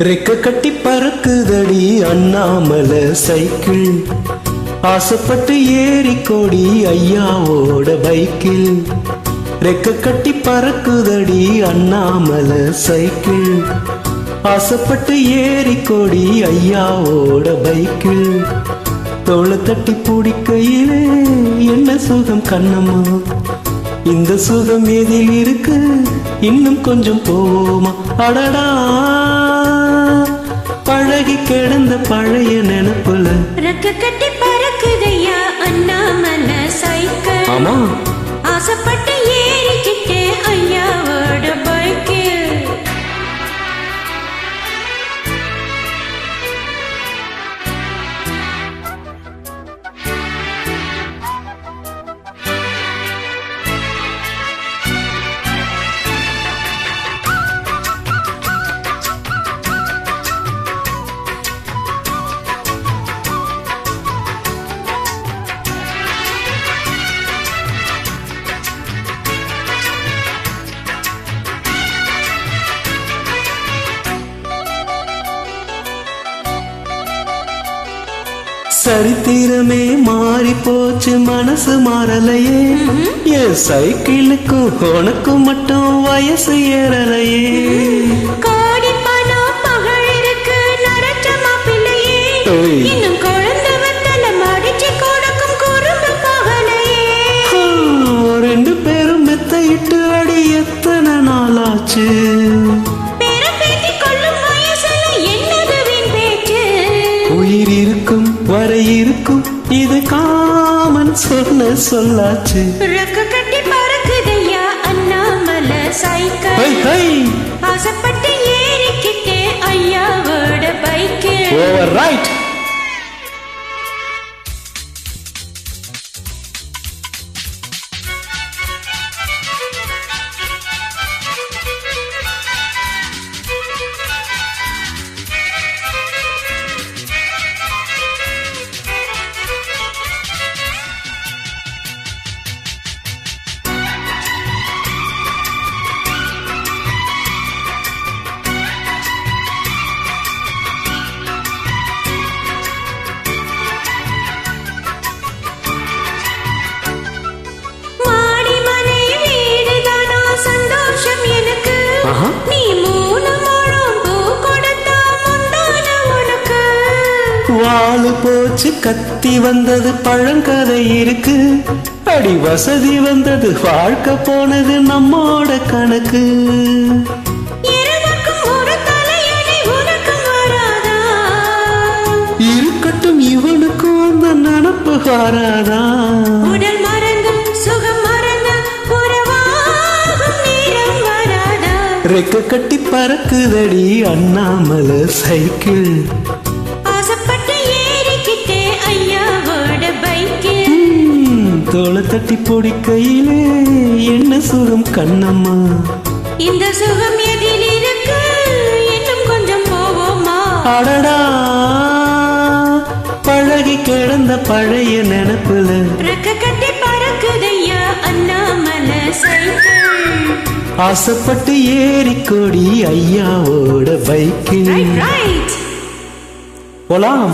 ரெக்க கட்டி பறக்குதடி அண்ணாமலை சைக்கிள், ஆசைப்பட்டு ஏறி கோடி ஐயாவோட பைக்கில். ரெக்க கட்டி பறக்குதடி அண்ணாமலை சைக்கிள், ஆசைப்பட்டு ஏறி கோடி ஐயாவோட பைக்கில். தோளை தட்டி பிடிக்கையிலே என்ன சுகம் கண்ணம்மா, இந்த சுகம் எதில் இருக்கு, இன்னும் கொஞ்சம் போவோமா. அடடா பழகி கிடந்த பழைய நினைப்புல ரெக்க கட்டி பறக்குதையா அண்ணாமலை சைக்கிள், ஆமா ஆசைப்பட்டு ஏறிக்கிட்டே ஐயாவோட பைக்கில். சரித்திரமே மாறி போச்சு மனசு மாறலையே, என் சைக்கிளுக்கும் உனக்கும் மட்டும் வயசு ஏறலையே. கோடி பணம் மகள் இருக்கு நரச்ச மாப்பிள்ளையே, இன்னும் குழந்தை வந்தல மடிச்சு கொடுக்கும் குறும்பு பகலையே. ரெண்டு பேரும் மெத்தையிட்டு அடி எத்தனை நாளாச்சு, உயிர் இருக்கும் வரை இருக்கும் இது காமன் சொன்ன சொல்லாச்சு. ரெக்க கட்டி பறக்குதையா அண்ணாமலை சைக்கிள், ஆசைப்பட்டு ஏறிக்கிட்டே ஐயாவோட பைக்கில். Over right. வாழு போச்சு கத்தி வந்தது பழங்கதை இருக்கு, அடி வசதி வந்தது வாழ்க்கை போனது நம்மோட கணக்கு. இருக்கட்டும் இவனுக்கும் அந்த நினப்பு வராதா, உடல் மறந்து சுகம் மறந்து உறவாகும் நேரம் வராதா. ரெக்க கட்டி பறக்குதடி அண்ணாமலை சைக்கிள், ஆசைப்பட்டு ஏறிக்கிட்டே ஐயாவோட பைக்கில். தோளை தட்டி பொடிக்கையிலே என்ன சுகம் கண்ணம்மா, இந்த சுகம் எதில் இருக்கு, இன்னும் கொஞ்சம் போவோமா. அடடா பழகி கிடந்த பழைய நினைப்புல ரெக்க கட்டி பறக்குதையா அண்ணாமலை சைக்கிள், ஆசைப்பட்டு ஏறி கோடி ஐயாவோட பைக்கில். ரைட் போலாம்.